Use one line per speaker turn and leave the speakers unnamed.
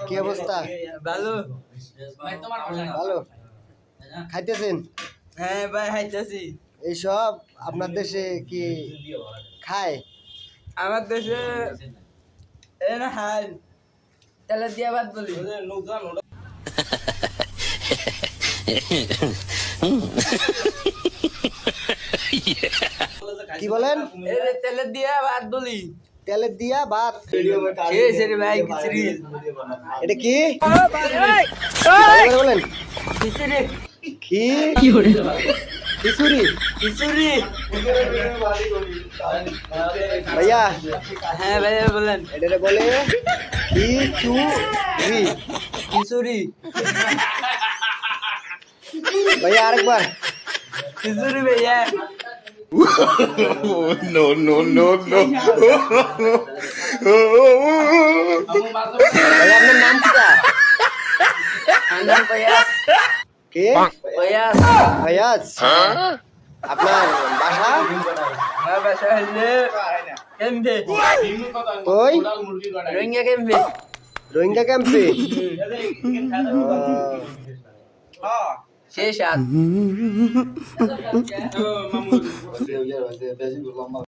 কি অবস্থা?
ভালো
ভালো। খাইতেছেন?
হ্যাঁ ভাই খাইতেছি।
এইসব আপনার দেশে কি খায়?
আমার দেশে এ না হাল তেলে দিয়া ভাত বলি।
কি বলেন?
তেলে দিয়া ভাত বলি।
তেলের দিয়া ভাত?
খেয়েছে রে ভাই খিচুড়ি।
এটা কি বলেন?
খিচুড়ি
কি খিচুড়ি?
খিচুড়ি।
ভাইয়া
হ্যাঁ ভাইয়া বলেন।
এটা বলে খিচুড়ি।
খিচুড়ি
ভাইয়া আরেকবার।
খিচুড়ি ভাইয়া।
No, no, no, no.
ভাইয়া আপনার নাম কি?
আন্দার ভাইয়া
কে?
ভাইয়া
ভাইয়াজ। আপনার বাসা?
আমার বাসা হইলে কেমবে
ওই
রোহিঙ্গা কেমবে।
রোহিঙ্গা ক্যাম্পে।
শেষ আর